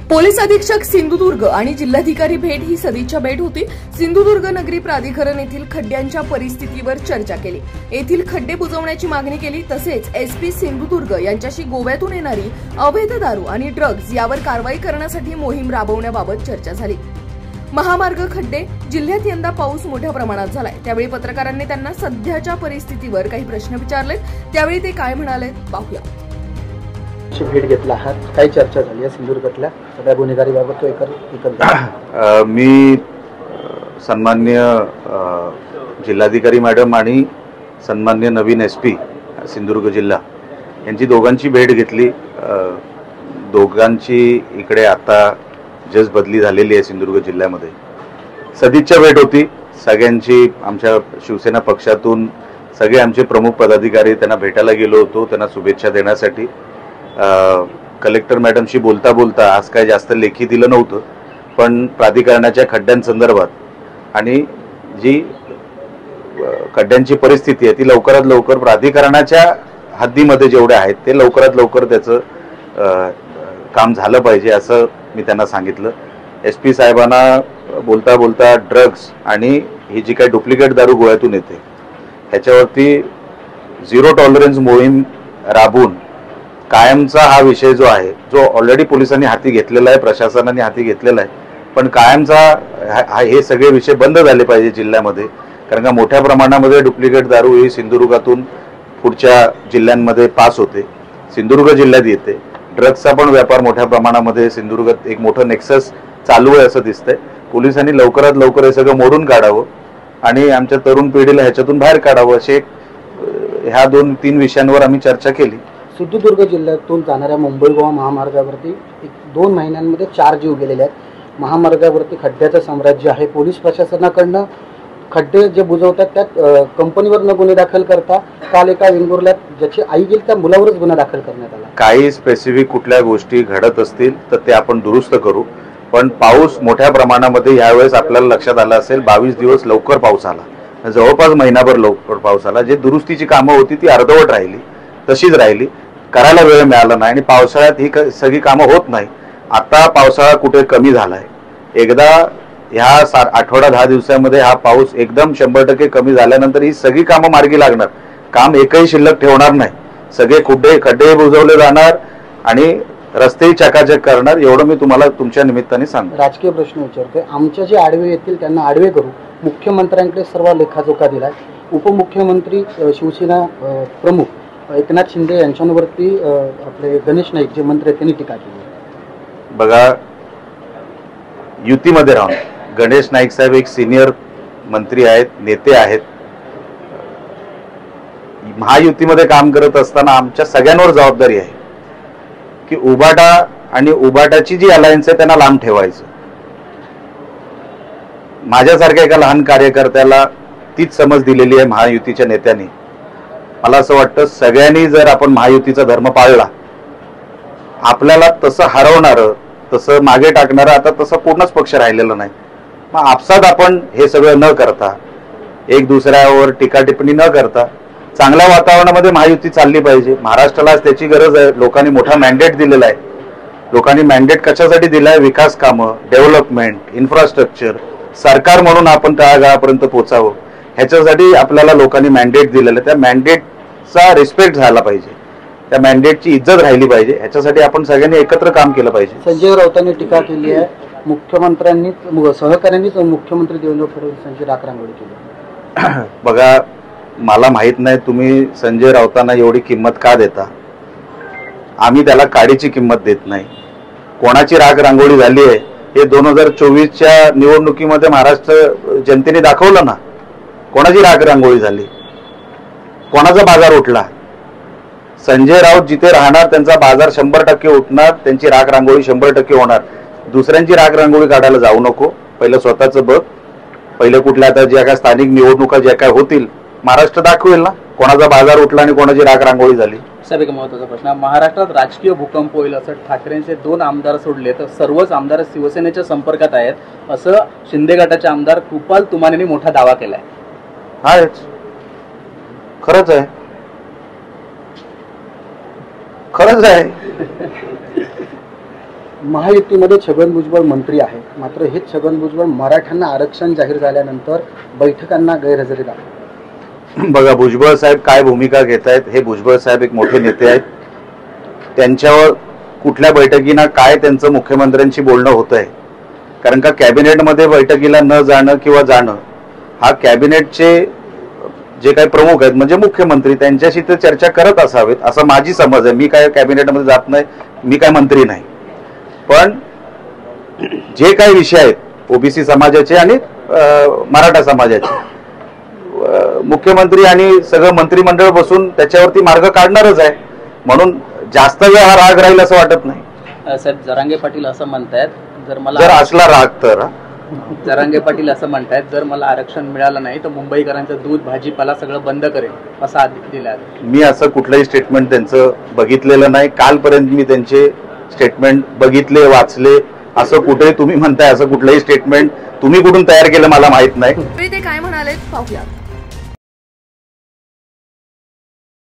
Police अधीक्षक सिंधुदुर्ग आणि जिल्हाधिकारी भेट ही सदिच्छा भेट होती। सिंधुदुर्ग नगरी प्राधिकरण येथील खड्ड्यांच्या परिस्थितीवर चर्चा केली, येथील खड्डे बुजवण्याची मागणी केली। तसेच एसपी सिंधुदुर्ग यांच्याशी गोव्यातून येणारी अवैध दारू आणि ड्रग्ज यावर कारवाई करण्यासाठी मोहीम राबवण्याबाबत चर्चा झाली। महामार्ग खड्डे जिल्ह्यात यंदा पाऊस मोठ्या प्रमाणात झालाय, त्यावेळी पत्रकारांनी त्यांना सध्याच्या परिस्थितीवर काही प्रश्न विचारले, त्यावेळी ते काय म्हणाले पाहूया। भेट घेतला आहात, काही चर्चा झाली आहे सिंधुदुर्गातल्या सगळ्या गुन्हेगारीबाबत? एकंदर मी सन्माननीय जिल्हाधिकारी मॅडम आणि सन्माननीय नवीन एसपी सिंधुदुर्ग जिल्हा यांची दोघांची भेट घेतली। दोघांची इकडे आता जस्ट बदली झालेली आहे सिंधुदुर्ग जिल्ह्यामध्ये। सदिच्छा भेट होती सगळ्यांची। आमच्या शिवसेना पक्षातून सगळे आमचे प्रमुख पदाधिकारी त्यांना भेटायला गेलो होतो, त्यांना शुभेच्छा देण्यासाठी। कलेक्टर मॅडमशी बोलता बोलता आज काय जास्त लेखी दिलं नव्हतं, पण प्राधिकरणाच्या खड्ड्यांसंदर्भात आणि जी खड्ड्यांची परिस्थिती आहे ती लवकरात लवकर प्राधिकरणाच्या हद्दीमध्ये जेवढे आहेत ते लवकरात लवकर त्याचं काम झालं पाहिजे असं मी त्यांना सांगितलं। एसपी साहेबांना बोलता बोलता ड्रग्ज आणि ही जी काही डुप्लिकेट दारू गोव्यातून येते ह्याच्यावरती झिरो टॉलरन्स मोहीम राबवून कायमचा हा विषय जो आहे, जो ऑलरेडी पोलिसांनी हाती घेतलेला आहे, प्रशासनाने हाती घेतलेला आहे, पण कायमचा हे सगळे विषय बंद झाले पाहिजे जिल्ह्यामध्ये। कारण का मोठ्या प्रमाणामध्ये डुप्लिकेट दारू ही सिंधुदुर्गातून पुढच्या जिल्ह्यांमध्ये पास होते, सिंधुदुर्ग जिल्ह्यात येते। ड्रग्सचा पण व्यापार मोठ्या प्रमाणामध्ये सिंधुदुर्गात एक मोठं नेक्सस चालू आहे असं दिसतंय। पोलिसांनी लवकरात लवकर हे सगळं मोडून काढावं आणि आमच्या तरुण पिढीला ह्याच्यातून बाहेर काढावं असे ह्या 2-3 विषयांवर आम्ही चर्चा केली। सिंधुदुर्ग जिल्ह्यातून जाणाऱ्या मुंबई गोवा महामार्गावरती 2 महिन्यांमध्ये 4 जीव गेलेले आहेत। महामार्गावरती खड्ड्याचं साम्राज्य आहे। पोलीस प्रशासनाकडनं खड्डे जे बुजवतात त्यात कंपनीवर न गुन्हे दाखल करता काल एका वेंगुर्ल्यात ज्याची आई गेली त्या मुलावरच गुन्हा दाखल करण्यात आला। काही स्पेसिफिक कुठल्या गोष्टी घडत असतील तर ते आपण दुरुस्त करू, पण पाऊस मोठ्या प्रमाणामध्ये यावेळेस आपल्याला लक्षात आलं असेल 22 दिवस लवकर पाऊस आला, जवळपास महिनाभर लवकर पाऊस आला। जे दुरुस्तीची कामं होती ती अर्धवट राहिली, तशीच राहिली, करायला वेळ मिळाला नाही आणि पावसाळ्यात ही सगळी कामं होत नाही। आता पावसाळा कुठे कमी झालाय, एकदा ह्या आठवडा 10 दिवसामध्ये हा पाऊस एकदम 100% कमी झाल्यानंतर ही सगळी कामं मार्गी लागणार, काम एकही शिल्लक ठेवणार नाही, सगळे खड्डे बुजवले जाणार आणि रस्तेही चकाचक करणार, एवढं मी तुम्हाला तुमच्या निमित्ताने सांगतो। राजकीय प्रश्न विचारते, आमच्या जे आडवे येतील त्यांना आडवे करू, मुख्यमंत्र्यांकडे सर्व लेखाजोखा दिलाय। उपमुख्यमंत्री शिवसेना प्रमुख एकनाथ शिंदे यांच्यावरती आपले गणेश नाईक जे मंत्री त्यांनी टीका केली। बघा, युतीमध्ये राहून गणेश नाईक साहेब एक सिनियर मंत्री आहेत, नेते आहेत। महायुतीमध्ये काम करत असताना आमच्या सगळ्यांवर जबाबदारी आहे की उबाटा आणि उबाटाची जी अलायन्स आहे त्यांना लांब ठेवायचं। माझ्यासारख्या एका लहान कार्यकर्त्याला तीच समज दिलेली आहे महायुतीच्या नेत्यांनी। मला असं वाटतं सगळ्यांनी जर आपण महायुतीचा धर्म पाळला, आपल्याला तसं हरवणारं, तसं मागे टाकणारं आता तसं पूर्णच पक्ष राहिलेला नाही। मग आपसात आपण हे सगळं न करता, एक दुसऱ्यावर टीका टिप्पणी न करता चांगल्या वातावरणामध्ये महायुती चालली पाहिजे। महाराष्ट्राला त्याची गरज आहे। लोकांनी मोठा मॅन्डेट दिलेला आहे। लोकांनी मॅन्डेट कशासाठी दिलाय? विकास कामं, डेव्हलपमेंट, इन्फ्रास्ट्रक्चर, सरकार म्हणून आपण तळागाळापर्यंत पोहोचावं, ह्याच्यासाठी आपल्याला लोकांनी मॅन्डेट दिलेलं आहे। त्या मॅन्डेटचा रिस्पेक्ट झाला पाहिजे, त्या मॅन्डेटची इज्जत राहिली पाहिजे, ह्याच्यासाठी आपण सगळ्यांनी एकत्र काम केलं पाहिजे। संजय राऊतांनी टीका केली आहे, मुख्यमंत्र्यांनी सहकाऱ्यांनीच मुख्यमंत्री देवेंद्र फडणवीसांची राखरांगोळी केली। बघा, मला माहित नाही तुम्ही संजय राऊतांना एवढी किंमत का देता। आम्ही त्याला काडीची किंमत देत नाही। कोणाची राख रांगोळी झाली आहे हे 2024च्या निवडणुकीमध्ये महाराष्ट्र जनतेने दाखवलं ना। कोणाची राख रांगोळी झाली, कोणाचा बाजार उठला? संजय राऊत जिथे राहणार त्यांचा बाजार 100% उठणार, त्यांची राख रांगोळी 100% होणार। दुसऱ्यांची राख रांगोळी काढायला जाऊ नको, पहिलं स्वतःचं बघ। पहिलं कुठल्या आता ज्या काय स्थानिक निवडणुका ज्या काय होतील महाराष्ट्र दाखवेल ना कोणाचा बाजार उठला आणि कोणाची राख रांगोळी झाली। साहेब, एक महत्त्वाचा प्रश्न, महाराष्ट्रात राजकीय भूकंप होईल असं ठाकरेंचे 2 आमदार सोडले तर सर्वच आमदार शिवसेनेच्या संपर्कात आहेत, असं शिंदे गटाचे आमदार कृपाल तुमानेंनी मोठा दावा केलाय। आहेच, खरंच आहे, खरंच आहे। महायुतीमध्ये छगन भुजबळ मंत्री आहेत, मात्र हेच छगन भुजबळ मराठ्यांना आरक्षण जाहीर झाल्यानंतर बैठकांना गैरहजेरी दाखवतात. बघा भुजबळ साहेब काय भूमिका घेत आहेत, हे भुजबळ साहेब एक मोठे नेते आहेत. त्यांच्यावर कुठल्या बैठकीना काय त्यांचं मुख्यमंत्र्यांशी बोलणं होत आहे, कारण का कॅबिनेटमध्ये बैठकीला न जाणं किंवा जाणं हा कॅबिनेटचे जे काही प्रमुख आहेत म्हणजे मुख्यमंत्री त्यांच्याशी ते चर्चा करत असावेत असं माझी समज आहे. मी काय कॅबिनेटमध्ये जात नाही, मी काय मंत्री नाही, पण जे काही विषय आहेत ओबीसी समाजाचे आणि मराठा समाजाचे मुख्यमंत्री आणि सगळं मंत्रिमंडळ बसून त्याच्यावरती मार्ग काढणारच आहे. म्हणून जास्त वेळ हा राग राहील असं वाटत नाही. साहेब जरांगे पाटील असं म्हणतायत जर असला राग तर जरांगे पाटील असं म्हणतायत जर मला आरक्षण मिळालं नाही तर मुंबईकरांचं दूध भाजीपाला सगळं बंद करेल असं आदेश दिला. मी असं कुठलंही स्टेटमेंट त्यांचं बघितलेलं नाही. कालपर्यंत मी त्यांचे स्टेटमेंट बघितले वाचले. असं कुठे तुम्ही म्हणताय असं कुठलंही स्टेटमेंट तुम्ही कुठून तयार केलं मला माहित नाही. ते काय म्हणाले पाहूया.